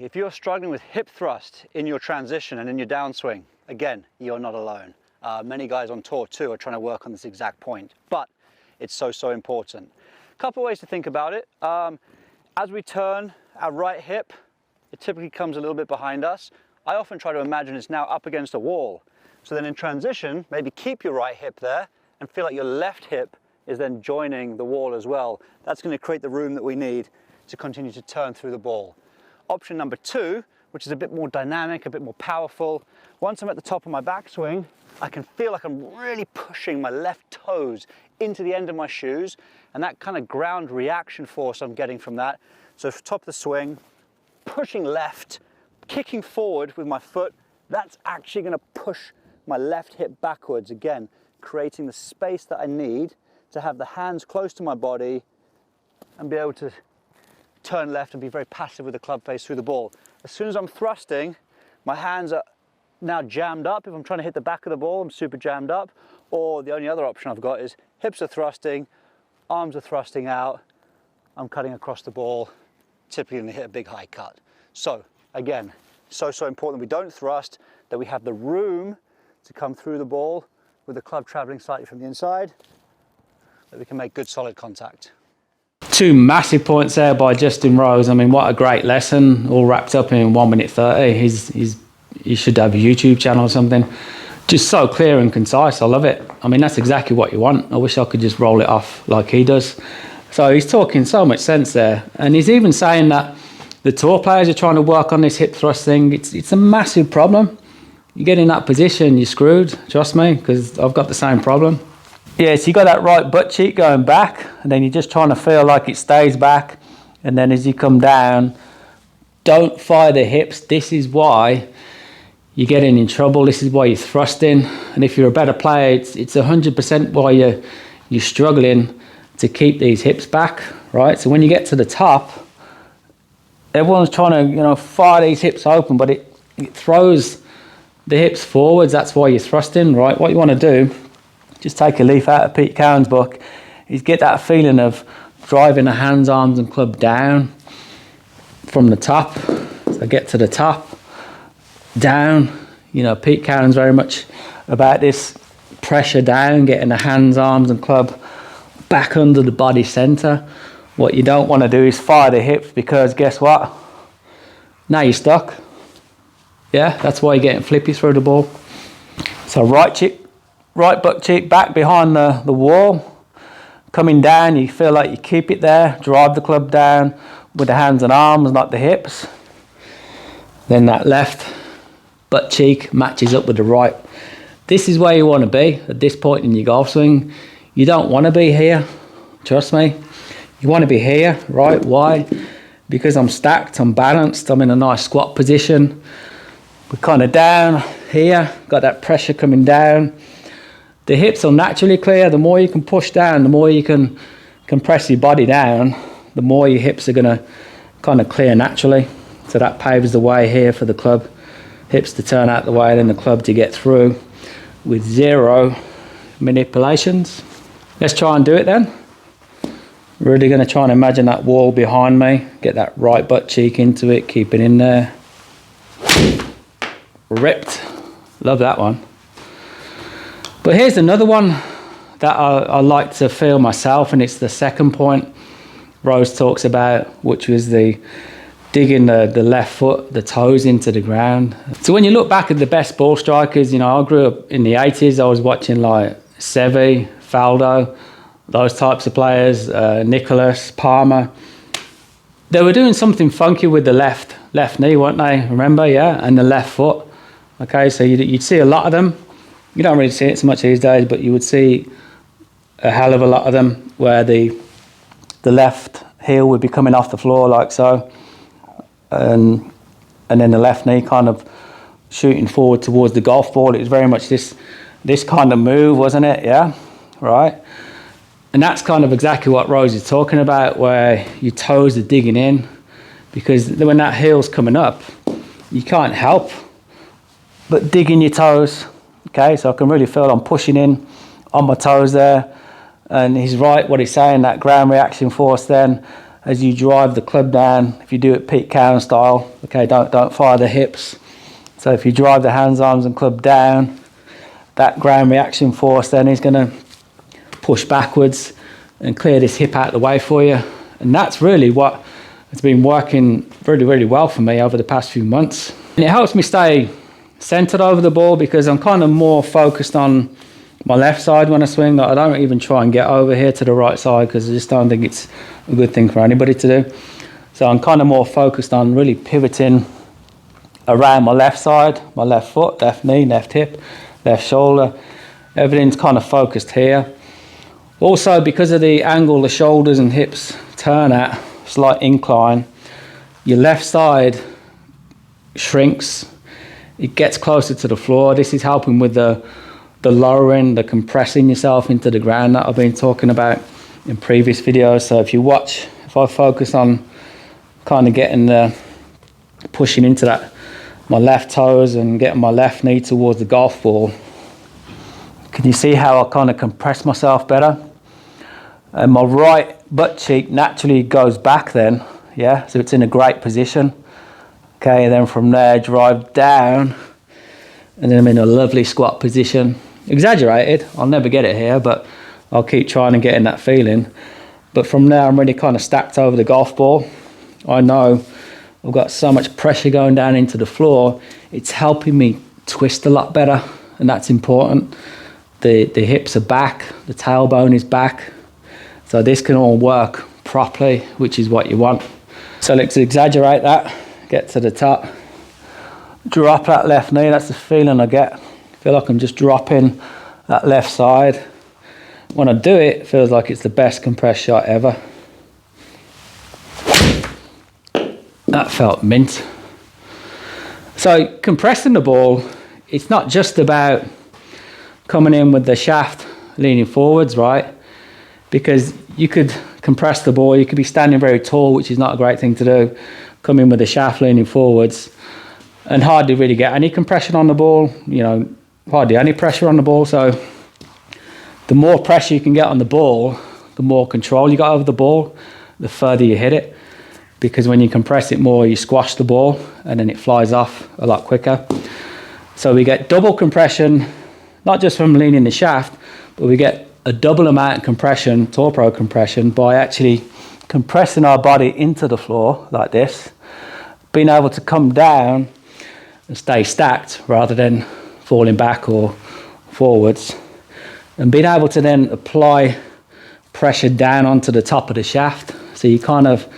If you're struggling with hip thrust in your transition and in your downswing, again, you're not alone. Many guys on tour too are trying to work on this exact point, but it's so important. A couple ways to think about it. As we turn our right hip, it typically comes a little bit behind us. I often try to imagine it's now up against a wall. So then in transition, maybe keep your right hip there and feel like your left hip is then joining the wall as well. That's going to create the room that we need to continue to turn through the ball. Option number 2, which is a bit more dynamic, a bit more powerful. Once I'm at the top of my backswing, I can feel like I'm really pushing my left toes into the end of my shoes, and that kind of ground reaction force I'm getting from that. So top of the swing, pushing left, kicking forward with my foot, that's actually going to push my left hip backwards, again, creating the space that I need to have the hands close to my body and be able to turn left and be very passive with the club face through the ball. As soon as I'm thrusting, my hands are now jammed up. If I'm trying to hit the back of the ball, I'm super jammed up. Or the only other option I've got is hips are thrusting, arms are thrusting out, I'm cutting across the ball, typically going to hit a big high cut. So again, so important that we don't thrust, that we have the room to come through the ball with the club traveling slightly from the inside, that we can make good solid contact. 2 massive points there by Justin Rose. I mean, what a great lesson, all wrapped up in 1 minute 30. He should have a YouTube channel or something. Just so clear and concise. I love it. I mean, that's exactly what you want. I wish I could just roll it off like he does. So he's talking so much sense there. And he's even saying that the tour players are trying to work on this hip thrust thing. It's a massive problem. You get in that position, you're screwed. Trust me, because I've got the same problem. Yeah, so you got that right butt cheek going back, and then you're just trying to feel like it stays back. And then as you come down, don't fire the hips. This is why you're getting in trouble. This is why you're thrusting. And if you're a better player, it's 100% why you're struggling to keep these hips back, right? So when you get to the top, everyone's trying to, fire these hips open, but it throws the hips forwards. That's why you're thrusting, right? What you want to do, just take a leaf out of Pete Cowan's book, is get that feeling of driving the hands, arms and club down from the top. So get to the top, down. Pete Cowan's very much about this pressure down, getting the hands, arms and club back under the body center. What you don't want to do is fire the hips, because guess what? Now you're stuck. Yeah, that's why you're getting flippy through the ball. So right butt cheek back behind the wall, coming down, you feel like you keep it there, drive the club down with the hands and arms, not the hips. Then that left butt cheek matches up with the right. This is where you want to be at this point in your golf swing. You don't want to be here, trust me. You want to be here, right? Why? Because I'm stacked, I'm balanced, I'm in a nice squat position. We're kind of down here, got that pressure coming down. The hips are naturally clear. The more you can push down, the more you can compress your body down, the more your hips are going to kind of clear naturally. So that paves the way here for the club hips to turn out the way, then the club to get through with 0 manipulations. Let's try and do it then. Really going to try and imagine that wall behind me, get that right butt cheek into it, keep it in there. Ripped. Love that one. But here's another one that I like to feel myself, and it's the second point Rose talks about, which was the digging the left foot, the toes into the ground. So when you look back at the best ball strikers, I grew up in the 80s, I was watching like Seve, Faldo, those types of players, Nicholas, Palmer. They were doing something funky with the left knee, weren't they? Remember, yeah? And the left foot. Okay, so you'd see a lot of them. You don't really see it so much these days, but you would see a hell of a lot of them where the left heel would be coming off the floor like so, and then the left knee kind of shooting forward towards the golf ball. It was very much this kind of move, wasn't it? Yeah, right. And that's kind of exactly what Rose is talking about, where your toes are digging in, because when that heel's coming up, you can't help but dig in your toes. Okay, so I can really feel I'm pushing in on my toes there. And he's right what he's saying, that ground reaction force then as you drive the club down. If you do it Pete Cowan style, okay, don't fire the hips. So if you drive the hands, arms and club down, that ground reaction force then is going to push backwards and clear this hip out of the way for you. And that's really what has been working really, really well for me over the past few months. And it helps me stay centered over the ball because I'm kind of more focused on my left side when I swing. I don't even try and get over here to the right side because I just don't think it's a good thing for anybody to do. So I'm kind of more focused on really pivoting around my left side, my left foot, left knee, left hip, left shoulder. Everything's kind of focused here. Also, because of the angle the shoulders and hips turn at, slight incline, your left side shrinks. It gets closer to the floor. This is helping with the lowering, the compressing yourself into the ground that I've been talking about in previous videos. So if I focus on kind of getting pushing into that, my left toes and getting my left knee towards the golf ball, can you see how I kind of compress myself better? And my right butt cheek naturally goes back then, yeah, so it's in a great position. Okay, and then from there, drive down, and then I'm in a lovely squat position. Exaggerated, I'll never get it here, but I'll keep trying to get in that feeling. But from there, I'm really kind of stacked over the golf ball. I know I've got so much pressure going down into the floor, it's helping me twist a lot better, and that's important. The hips are back, the tailbone is back, so this can all work properly, which is what you want. So let's exaggerate that, get to the top, drop that left knee. That's the feeling I get. I feel like I'm just dropping that left side. When I do it, it feels like it's the best compressed shot ever. That felt mint. So compressing the ball, it's not just about coming in with the shaft leaning forwards, right? Because you could compress the ball, you could be standing very tall, which is not a great thing to do, come in with the shaft leaning forwards and hardly really get any compression on the ball, you know, hardly any pressure on the ball. So the more pressure you can get on the ball, the more control you got over the ball, the further you hit it. Because when you compress it more, you squash the ball and then it flies off a lot quicker. So we get double compression, not just from leaning the shaft, but we get a double amount of compression, torpedo compression, by actually compressing our body into the floor like this, being able to come down and stay stacked rather than falling back or forwards, and being able to then apply pressure down onto the top of the shaft. So you're kind of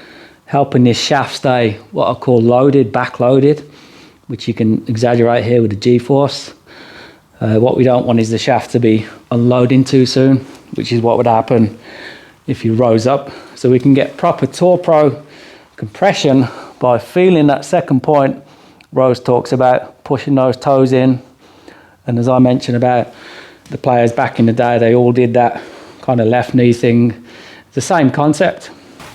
helping this shaft stay what I call loaded, back loaded, which you can exaggerate here with the G-force. What we don't want is the shaft to be unloading too soon, which is what would happen if you rose up. So we can get proper torpedo compression by feeling that second point Rose talks about, pushing those toes in. And as I mentioned about the players back in the day, they all did that kind of left knee thing. It's the same concept.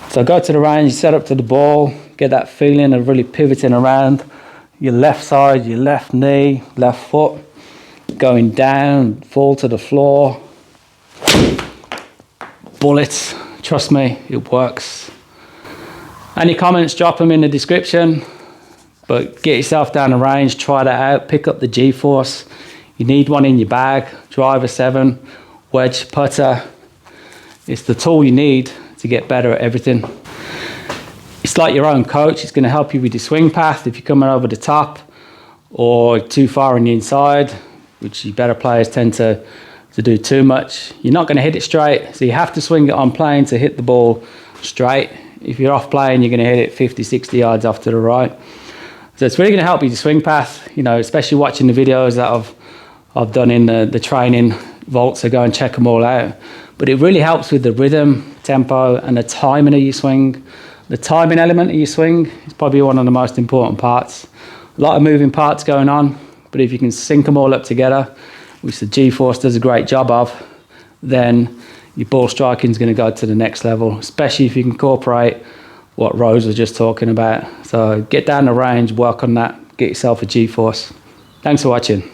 So go to the range, set up to the ball, get that feeling of really pivoting around your left side, your left knee, left foot, going down, fall to the floor. Bullets, trust me, it works. Any comments, drop them in the description, but get yourself down the range, try that out, pick up the G-force. You need one in your bag, driver 7, wedge, putter. It's the tool you need to get better at everything. It's like your own coach. It's going to help you with your swing path if you're coming over the top or too far on the inside, which you better players tend to do too much. You're not going to hit it straight, so you have to swing it on plane to hit the ball straight. If you're off plane, you're going to hit it 50, 60 yards off to the right. So it's really going to help you to swing path, you know, especially watching the videos that I've done in the training vault, so go and check them all out. But it really helps with the rhythm, tempo, and the timing of your swing. The timing element of your swing is probably one of the most important parts. A lot of moving parts going on, but if you can sync them all up together, which the G-force does a great job of, then your ball striking is going to go to the next level, especially if you can incorporate what Rose was just talking about. So get down the range, work on that, get yourself a G-force. Thanks for watching.